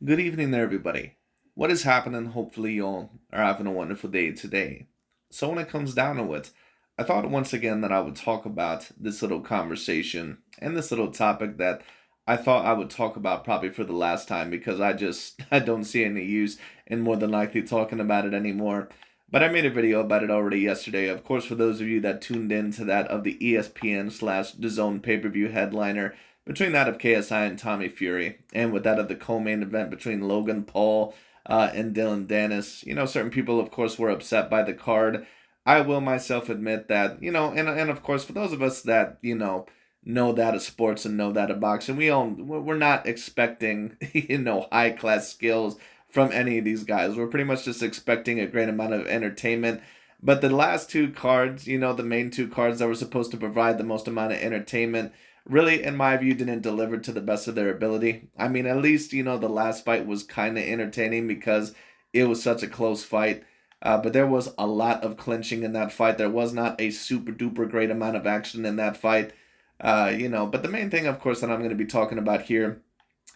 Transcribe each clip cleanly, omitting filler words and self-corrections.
Good evening there, everybody. What is happening? Hopefully, you all are having a wonderful day today. So, when it comes down to it, I thought once again that I would talk about this little conversation and this little topic that I thought I would talk about probably for the last time because I don't see any use in more than likely talking about it anymore. But I made a video about it already yesterday. Of course, for those of you that tuned in to that of the ESPN/slash DAZN pay-per-view headliner between that of KSI and Tommy Fury, and with that of the co-main event between Logan Paul and Dylan Dennis. Certain people, of course, were upset by the card. I will myself admit that, and of course, for those of us that, know that of sports and know that of boxing, we're not expecting, high class skills from any of these guys. We're pretty much just expecting a great amount of entertainment. But the last two cards, the main two cards that were supposed to provide the most amount of entertainment, really, in my view, didn't deliver to the best of their ability. I mean, at least, the last fight was kind of entertaining because it was such a close fight. But there was a lot of clinching in that fight. There was not a super duper great amount of action in that fight. But the main thing, of course, that I'm going to be talking about here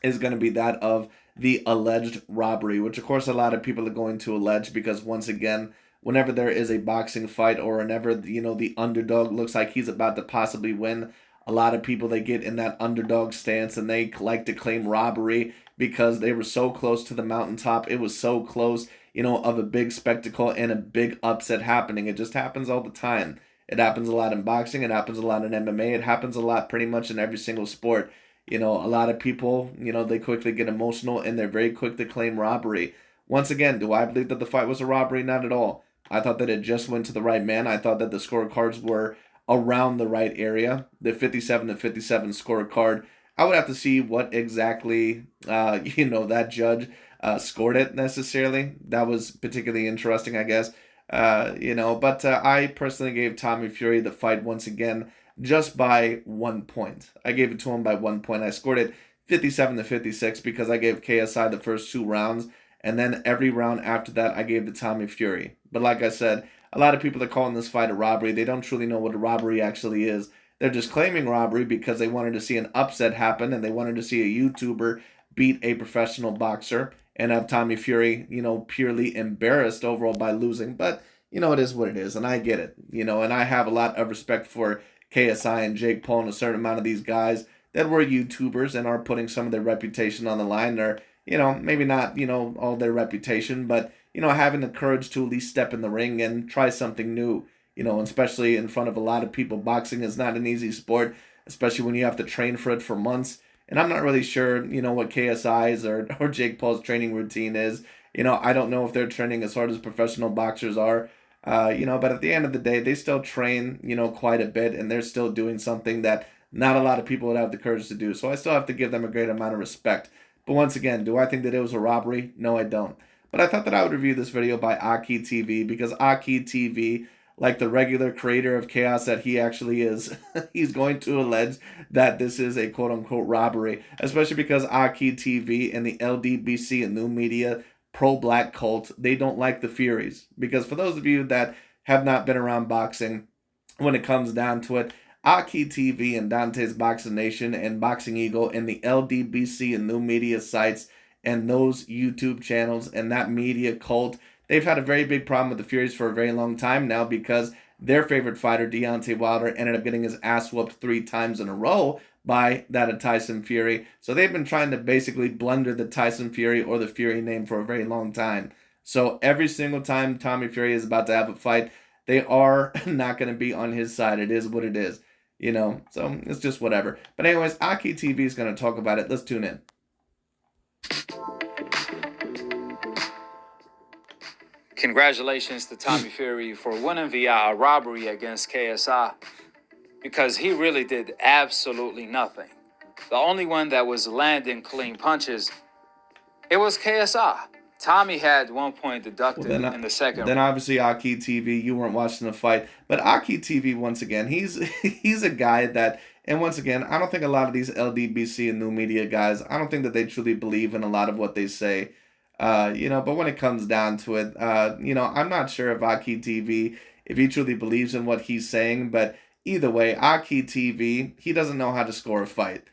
is going to be that of the alleged robbery, which, of course, a lot of people are going to allege because, once again, whenever there is a boxing fight or whenever, the underdog looks like he's about to possibly win, a lot of people, they get in that underdog stance and they like to claim robbery because they were so close to the mountaintop. It was so close, of a big spectacle and a big upset happening. It just happens all the time. It happens a lot in boxing. It happens a lot in MMA. It happens a lot pretty much in every single sport. A lot of people, they quickly get emotional and they're very quick to claim robbery. Once again, do I believe that the fight was a robbery? Not at all. I thought that it just went to the right man. I thought that the scorecards were around the right area. The 57 to 57 scorecard. I would have to see what exactly, that judge scored it necessarily. That was particularly interesting, I guess. But I personally gave Tommy Fury the fight once again just by 1 point. I gave it to him by 1 point. I scored it 57 to 56 because I gave KSI the first two rounds, and then every round after that I gave to Tommy Fury. But like I said, a lot of people are calling this fight a robbery. They don't truly know what a robbery actually is. They're just claiming robbery because they wanted to see an upset happen and they wanted to see a YouTuber beat a professional boxer and have Tommy Fury, purely embarrassed overall by losing. But, it is what it is, and I get it, and I have a lot of respect for KSI and Jake Paul and a certain amount of these guys that were YouTubers and are putting some of their reputation on the line. They're, maybe not, all their reputation, but, having the courage to at least step in the ring and try something new, especially in front of a lot of people. Boxing is not an easy sport, especially when you have to train for it for months. And I'm not really sure, what KSI's or Jake Paul's training routine is. I don't know if they're training as hard as professional boxers are. But at the end of the day, they still train, quite a bit, and they're still doing something that not a lot of people would have the courage to do. So I still have to give them a great amount of respect. But once again, do I think that it was a robbery? No, I don't. But I thought that I would review this video by Aki TV because Aki TV, like the regular creator of chaos that he actually is, he's going to allege that this is a quote unquote robbery, especially because Aki TV and the LDBC and new media pro-black cult, they don't like the Furies. Because for those of you that have not been around boxing, when it comes down to it, Aki TV and Dante's Boxing Nation and Boxing Eagle and the LDBC and new media sites and those YouTube channels and that media cult, they've had a very big problem with the Furies for a very long time now because their favorite fighter, Deontay Wilder, ended up getting his ass whooped 3 times in a row by that of Tyson Fury. So they've been trying to basically blunder the Tyson Fury or the Fury name for a very long time. So every single time Tommy Fury is about to have a fight, they are not going to be on his side. It is what it is, So it's just whatever. But anyways, Aki TV is going to talk about it. Let's tune in. Congratulations to Tommy Fury for winning via a robbery against KSI because he really did absolutely nothing. The only one that was landing clean punches, it was KSI. Tommy had 1 point deducted in the second. Then obviously Aki TV, you weren't watching the fight, but Aki TV once again, he's he's a guy that, and once again, I don't think a lot of these LDBC and new media guys, I don't think that they truly believe in a lot of what they say. But when it comes down to it, I'm not sure if Aki TV, if he truly believes in what he's saying, but either way, Aki TV, he doesn't know how to score a fight.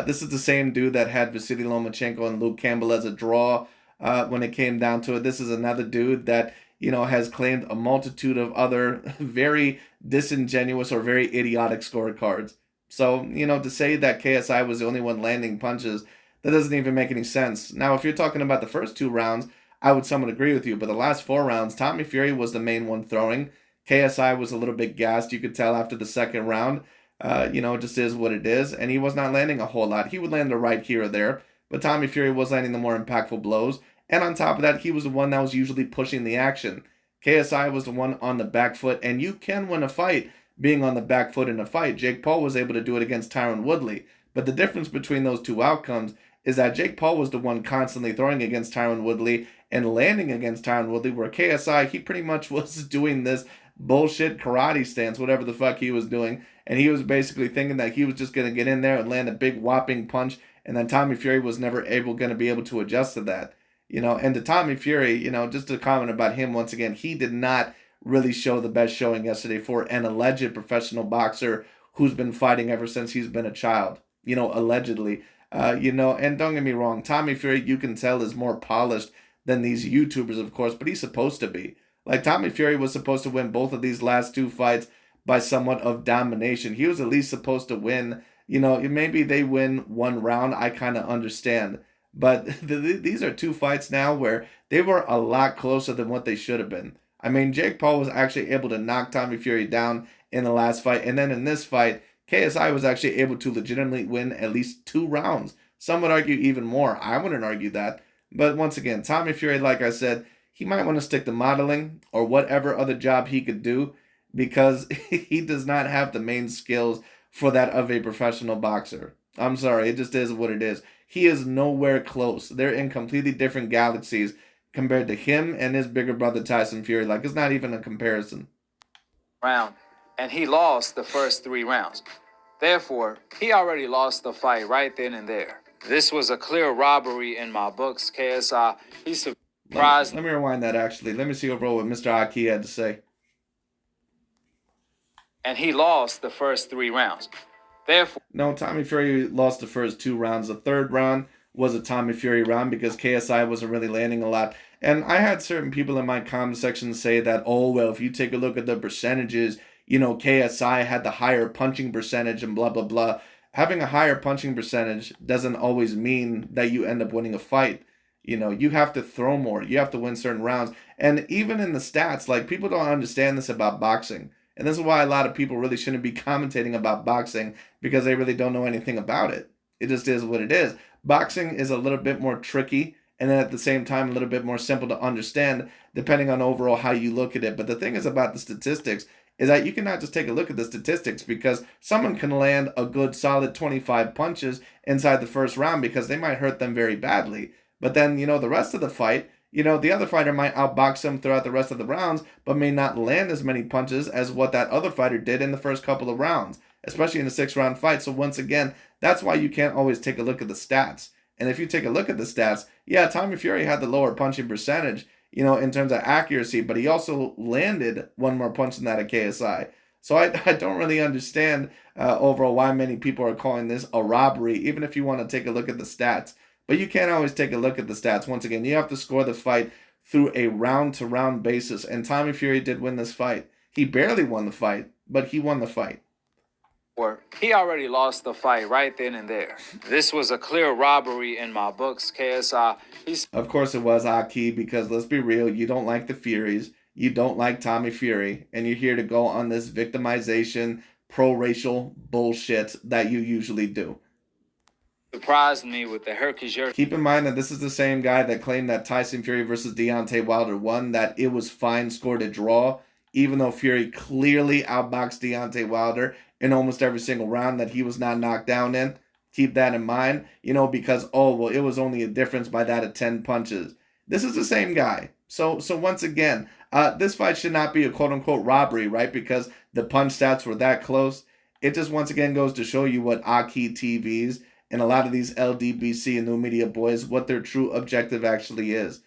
This is the same dude that had Vasily Lomachenko and Luke Campbell as a draw when it came down to it. This is another dude that, has claimed a multitude of other very disingenuous or very idiotic scorecards. So, to say that KSI was the only one landing punches, that doesn't even make any sense. Now, if you're talking about the first 2 rounds, I would somewhat agree with you. But the last 4 rounds, Tommy Fury was the main one throwing. KSI was a little bit gassed, you could tell after the second round. It just is what it is. And he was not landing a whole lot. He would land a right here or there, but Tommy Fury was landing the more impactful blows. And on top of that, he was the one that was usually pushing the action. KSI was the one on the back foot, and you can win a fight being on the back foot in a fight. Jake Paul was able to do it against Tyron Woodley. But the difference between those two outcomes is that Jake Paul was the one constantly throwing against Tyron Woodley and landing against Tyron Woodley, where KSI, he pretty much was doing this bullshit karate stance, whatever the fuck he was doing. And he was basically thinking that he was just going to get in there and land a big whopping punch. And then Tommy Fury was never going to be able to adjust to that. And to Tommy Fury, just to comment about him once again, he did not really show the best showing yesterday for an alleged professional boxer who's been fighting ever since he's been a child, allegedly. And don't get me wrong, Tommy Fury, you can tell, is more polished than these YouTubers, of course, but he's supposed to be. Like, Tommy Fury was supposed to win both of these last 2 fights by somewhat of domination. He was at least supposed to win. Maybe they win 1 round, I kind of understand. But these are 2 fights now where they were a lot closer than what they should have been. I mean, Jake Paul was actually able to knock Tommy Fury down in the last fight. And then in this fight, KSI was actually able to legitimately win at least 2 rounds. Some would argue even more. I wouldn't argue that. But once again, Tommy Fury, like I said, he might want to stick to modeling or whatever other job he could do, because he does not have the main skills for that of a professional boxer. I'm sorry, it just is what it is. He is nowhere close. They're in completely different galaxies compared to him and his bigger brother Tyson Fury. Like, it's not even a comparison. Round, and he lost the first 3 rounds. Therefore, he already lost the fight right then and there. This was a clear robbery in my books. KSI, he surprised. Let me rewind that, actually. Let me see overall what Mr. Aki had to say. And he lost the first 3 rounds. Therefore, no, Tommy Fury lost the first 2 rounds. The third round was a Tommy Fury round because KSI wasn't really landing a lot. And I had certain people in my comment section say that, oh, well, if you take a look at the percentages, KSI had the higher punching percentage and blah, blah, blah. Having a higher punching percentage doesn't always mean that you end up winning a fight. You have to throw more. You have to win certain rounds. And even in the stats, like, people don't understand this about boxing. And this is why a lot of people really shouldn't be commentating about boxing, because they really don't know anything about it. It just is what it is. Boxing is a little bit more tricky, and then at the same time a little bit more simple to understand, depending on overall how you look at it. But the thing is about the statistics is that you cannot just take a look at the statistics, because someone can land a good solid 25 punches inside the first round because they might hurt them very badly. But then, the rest of the fight, the other fighter might outbox them throughout the rest of the rounds, but may not land as many punches as what that other fighter did in the first couple of rounds, especially in a 6-round fight. So once again, that's why you can't always take a look at the stats. And if you take a look at the stats, yeah, Tommy Fury had the lower punching percentage, in terms of accuracy, but he also landed one more punch than that at KSI. So I don't really understand overall why many people are calling this a robbery, even if you want to take a look at the stats. But you can't always take a look at the stats. Once again, you have to score the fight through a round-to-round basis. And Tommy Fury did win this fight. He barely won the fight, but he won the fight. He already lost the fight right then and there. This was a clear robbery in my books. KSI, of course it was, Aki, because let's be real, you don't like the Furies. You don't like Tommy Fury. And you're here to go on this victimization, pro-racial bullshit that you usually do. Surprised me with the herky-jerky. Keep in mind that this is the same guy that claimed that Tyson Fury versus Deontay Wilder won, that it was fine, scored a draw, even though Fury clearly outboxed Deontay Wilder in almost every single round that he was not knocked down in. Keep that in mind, because, oh, well, it was only a difference by that of 10 punches. This is the same guy. So once again, this fight should not be a quote-unquote robbery, right? Because the punch stats were that close. It just once again goes to show you what Aki TVs and a lot of these LDBC and new media boys, what their true objective actually is.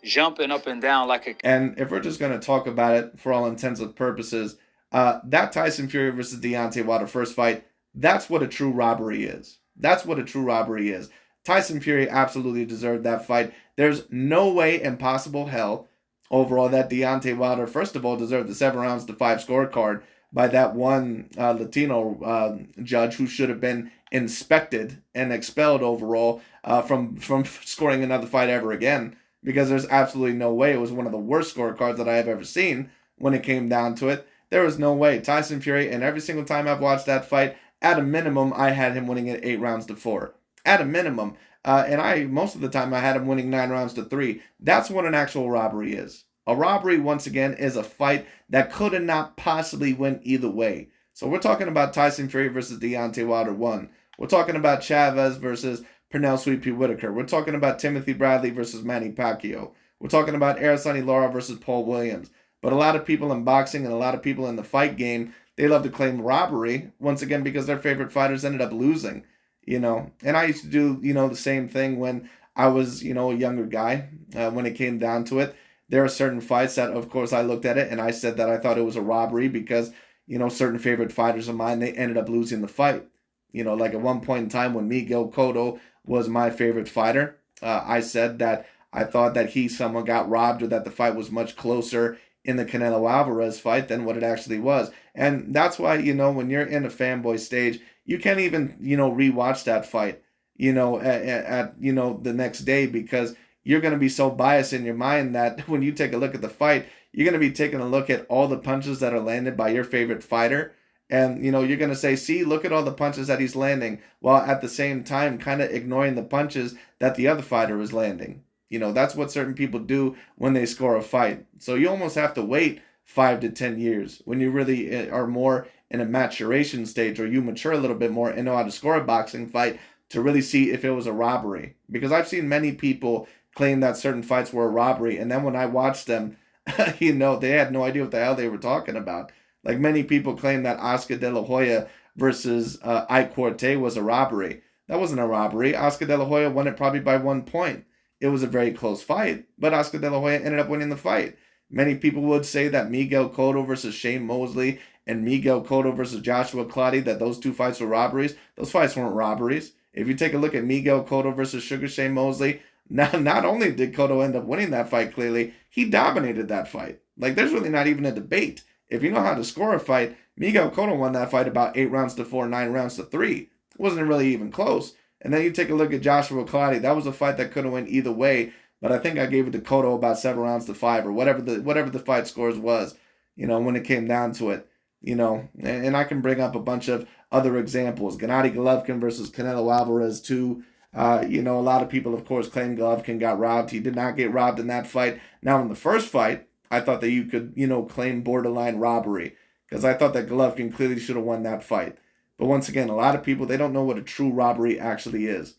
Jumping up and down like a... And if we're just going to talk about it for all intents and purposes, that Tyson Fury versus Deontay Wilder first fight, That's what a true robbery is. That's what a true robbery is. Tyson Fury absolutely deserved that fight. There's no way in possible hell overall that Deontay Wilder, first of all, deserved the 7 rounds to 5 scorecard by that one Latino judge who should have been inspected and expelled overall from scoring another fight ever again, because there's absolutely no way. It was one of the worst scorecards that I have ever seen when it came down to it. There was no way. Tyson Fury, and every single time I've watched that fight, at a minimum, I had him winning it 8 rounds to 4. At a minimum. And most of the time, I had him winning 9 rounds to 3. That's what an actual robbery is. A robbery, once again, is a fight that could have not possibly went either way. So we're talking about Tyson Fury versus Deontay Wilder 1. We're talking about Chavez versus Pernell Sweet Pea Whitaker. We're talking about Timothy Bradley versus Manny Pacquiao. We're talking about Araceli Lara versus Paul Williams. But a lot of people in boxing and a lot of people in the fight game, they love to claim robbery, once again, because their favorite fighters ended up losing, And I used to do, the same thing when I was, a younger guy, when it came down to it. There are certain fights that, of course, I looked at it and I said that I thought it was a robbery because, certain favorite fighters of mine, they ended up losing the fight. Like at one point in time when Miguel Cotto was my favorite fighter, I said that I thought that he someone got robbed, or that the fight was much closer in the Canelo Alvarez fight than what it actually was. And that's why, when you're in a fanboy stage, you can't even, rewatch that fight, at the next day, because you're going to be so biased in your mind that when you take a look at the fight, you're going to be taking a look at all the punches that are landed by your favorite fighter. And, you're going to say, see, look at all the punches that he's landing, while at the same time kind of ignoring the punches that the other fighter is landing. That's what certain people do when they score a fight. So you almost have to wait 5 to 10 years when you really are more in a maturation stage, or you mature a little bit more and know how to score a boxing fight, to really see if it was a robbery. Because I've seen many people claim that certain fights were a robbery, and then when I watched them, they had no idea what the hell they were talking about. Like, many people claim that Oscar De La Hoya versus Ike Quartey was a robbery. That wasn't a robbery. Oscar De La Hoya won it probably by 1 point. It was a very close fight, but Oscar De La Hoya ended up winning the fight. Many people would say that Miguel Cotto versus Shane Mosley and Miguel Cotto versus Joshua Clottey, that those 2 fights were robberies. Those fights weren't robberies. If you take a look at Miguel Cotto versus Sugar Shane Mosley, not only did Cotto end up winning that fight clearly, he dominated that fight. Like, there's really not even a debate. If you know how to score a fight, Miguel Cotto won that fight about 8 rounds to 4, 9 rounds to 3. It wasn't really even close. And then you take a look at Joshua Clottey. That was a fight that could have went either way, but I think I gave it to Cotto about 7 rounds to 5, or whatever the fight scores was, when it came down to it. And I can bring up a bunch of other examples. Gennady Golovkin versus Canelo Alvarez too. A lot of people, of course, claim Golovkin got robbed. He did not get robbed in that fight. Now, in the first fight, I thought that you could, claim borderline robbery, because I thought that Golovkin clearly should have won that fight. But once again, a lot of people, they don't know what a true robbery actually is.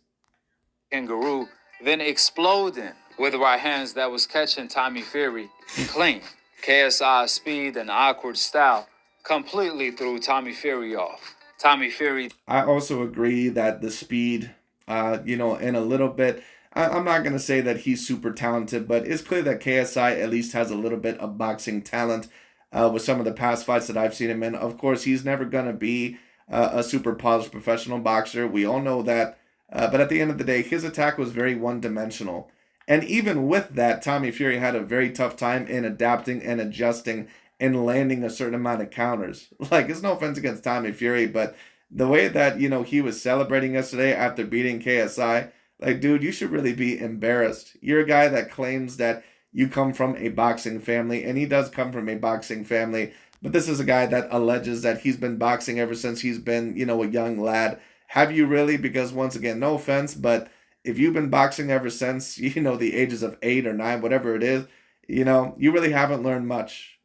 Kangaroo, then exploding with right hands that was catching Tommy Fury clean. KSI speed and awkward style completely threw Tommy Fury off. Tommy Fury. I also agree that the speed, in a little bit, I'm not going to say that he's super talented, but it's clear that KSI at least has a little bit of boxing talent with some of the past fights that I've seen him in. Of course, he's never going to be a super polished professional boxer. We all know that. But at the end of the day, his attack was very one-dimensional. And even with that, Tommy Fury had a very tough time in adapting and adjusting and landing a certain amount of counters. Like, it's no offense against Tommy Fury, but the way that, he was celebrating yesterday after beating KSI, like, dude, you should really be embarrassed. You're a guy that claims that you come from a boxing family, and he does come from a boxing family, but this is a guy that alleges that he's been boxing ever since he's been, a young lad. Have you really? Because once again, no offense, but if you've been boxing ever since, the ages of 8 or 9, whatever it is, you really haven't learned much.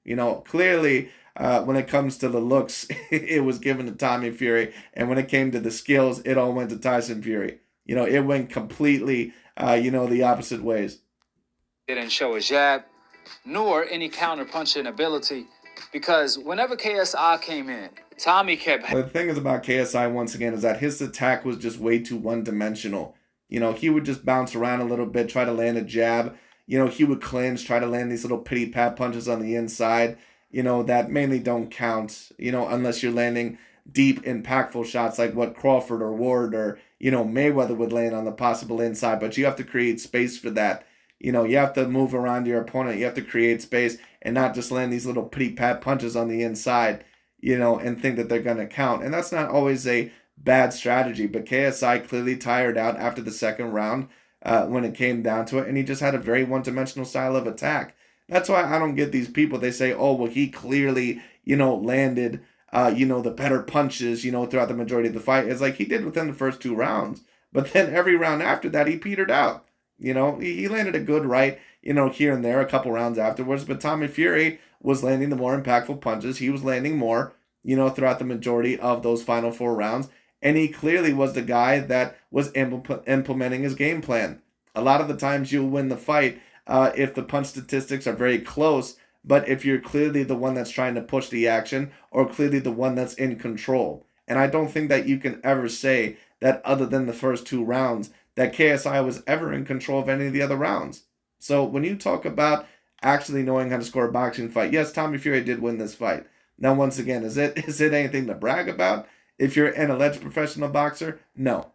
Clearly, when it comes to the looks, it was given to Tommy Fury. And when it came to the skills, it all went to Tyson Fury. It went completely, the opposite ways. Didn't show a jab, nor any counter-punching ability, because whenever KSI came in, Tommy kept... The thing is about KSI, once again, is that his attack was just way too one-dimensional. He would just bounce around a little bit, try to land a jab. He would clinch, try to land these little pity-pat punches on the inside, that mainly don't count, unless you're landing deep, impactful shots like what Crawford or Ward or, Mayweather would land on the possible inside. But you have to create space for that. You have to move around your opponent. You have to create space and not just land these little pity pat punches on the inside, and think that they're going to count. And that's not always a bad strategy. But KSI clearly tired out after the second round when it came down to it. And he just had a very one-dimensional style of attack. That's why I don't get these people. They say, oh, well, he clearly, landed, the better punches, throughout the majority of the fight. It's like he did within the first 2 rounds. But then every round after that, he petered out. He landed a good right, here and there a couple rounds afterwards. But Tommy Fury was landing the more impactful punches. He was landing more, throughout the majority of those final 4 rounds. And he clearly was the guy that was implementing his game plan. A lot of the times you'll win the fight if the punch statistics are very close, but if you're clearly the one that's trying to push the action or clearly the one that's in control. And I don't think that you can ever say that other than the first 2 rounds, that KSI was ever in control of any of the other rounds. So when you talk about actually knowing how to score a boxing fight, yes, Tommy Fury did win this fight. Now, once again, is it anything to brag about? If you're an alleged professional boxer, no.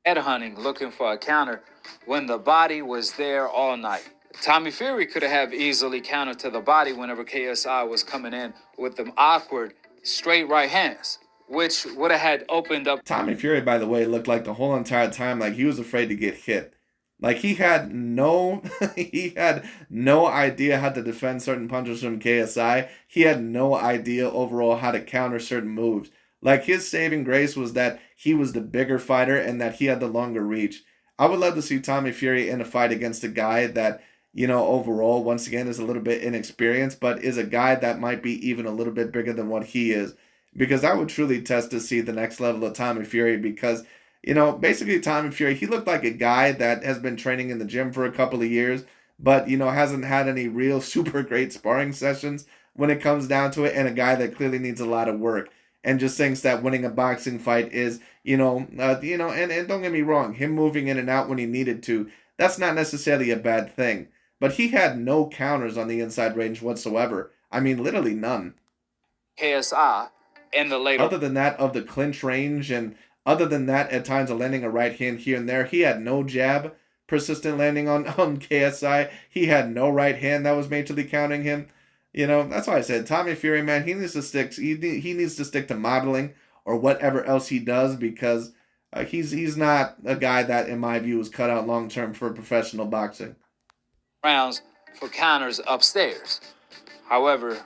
Headhunting, looking for a counter when the body was there all night. Tommy Fury could have easily countered to the body whenever KSI was coming in with them awkward straight right hands, which would have had opened up. Tommy Fury, by the way, looked like the whole entire time like he was afraid to get hit. Like he had no idea how to defend certain punches from KSI. He had no idea overall how to counter certain moves. Like his saving grace was that he was the bigger fighter and that he had the longer reach. I would love to see Tommy Fury in a fight against a guy that, overall, once again, is a little bit inexperienced, but is a guy that might be even a little bit bigger than what he is. Because I would truly test to see the next level of Tommy Fury because, basically Tommy Fury, he looked like a guy that has been training in the gym for a couple of years, but, hasn't had any real super great sparring sessions when it comes down to it, and a guy that clearly needs a lot of work. And just thinks that winning a boxing fight is, and don't get me wrong, him moving in and out when he needed to, that's not necessarily a bad thing. But he had no counters on the inside range whatsoever. I mean, literally none. KSI in the later. Other than that, of the clinch range, and other than that, at times of landing a right hand here and there, he had no jab persistent landing on KSI. He had no right hand that was majorly counting him. That's why I said Tommy Fury, man, he needs to stick. He needs to stick to modeling or whatever else he does because he's not a guy that, in my view, is cut out long term for professional boxing. Rounds for counters upstairs. However,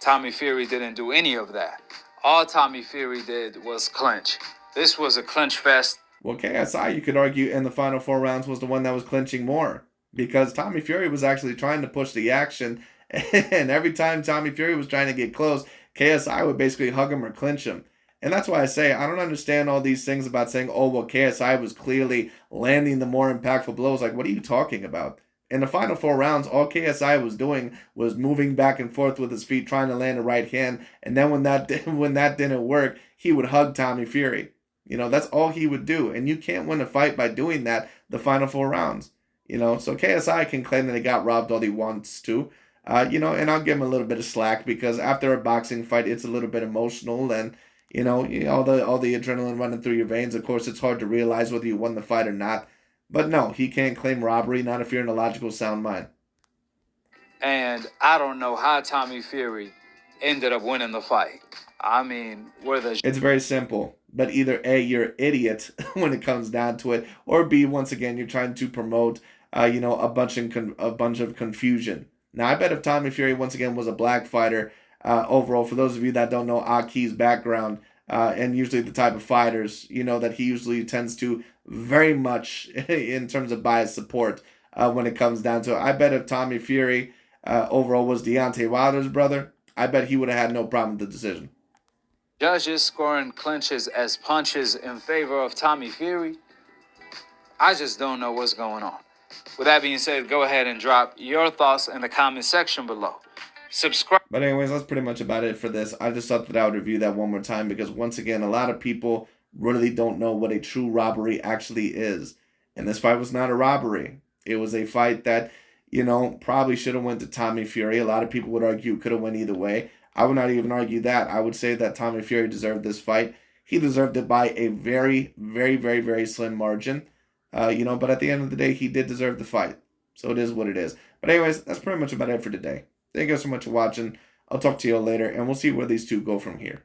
Tommy Fury didn't do any of that. All Tommy Fury did was clinch. This was a clinch fest. Well, KSI, you could argue, in the final 4 rounds was the one that was clinching more because Tommy Fury was actually trying to push the action. And every time Tommy Fury was trying to get close, KSI would basically hug him or clinch him. And that's why I say I don't understand all these things about saying, oh, well, KSI was clearly landing the more impactful blows. Like, what are you talking about? In the final 4 rounds, all KSI was doing was moving back and forth with his feet, trying to land a right hand. And then when that didn't work, he would hug Tommy Fury. That's all he would do. And you can't win a fight by doing that the final 4 rounds. So KSI can claim that he got robbed all he wants to. And I'll give him a little bit of slack because after a boxing fight, it's a little bit emotional and, all the adrenaline running through your veins. Of course, it's hard to realize whether you won the fight or not. But no, he can't claim robbery, not if you're in a logical, sound mind. And I don't know how Tommy Fury ended up winning the fight. I mean, It's very simple. But either A, you're an idiot when it comes down to it, or B, once again, you're trying to promote, a bunch of confusion. Now, I bet if Tommy Fury, once again, was a black fighter, overall, for those of you that don't know Aki's background, and usually the type of fighters, that he usually tends to very much, in terms of bias support, when it comes down to it. I bet if Tommy Fury, overall, was Deontay Wilder's brother, I bet he would have had no problem with the decision. Judges scoring clinches as punches in favor of Tommy Fury. I just don't know what's going on. With that being said, go ahead and drop your thoughts in the comment section below. Subscribe. But anyways, that's pretty much about it for this. I just thought that I would review that one more time because, once again, a lot of people really don't know what a true robbery actually is. And this fight was not a robbery. It was a fight that, probably should have went to Tommy Fury. A lot of people would argue it could have went either way. I would not even argue that. I would say that Tommy Fury deserved this fight. He deserved it by a very, very, very, very slim margin. But at the end of the day, he did deserve the fight. So it is what it is. But anyways, that's pretty much about it for today. Thank you guys so much for watching. I'll talk to you all later, and we'll see where these two go from here.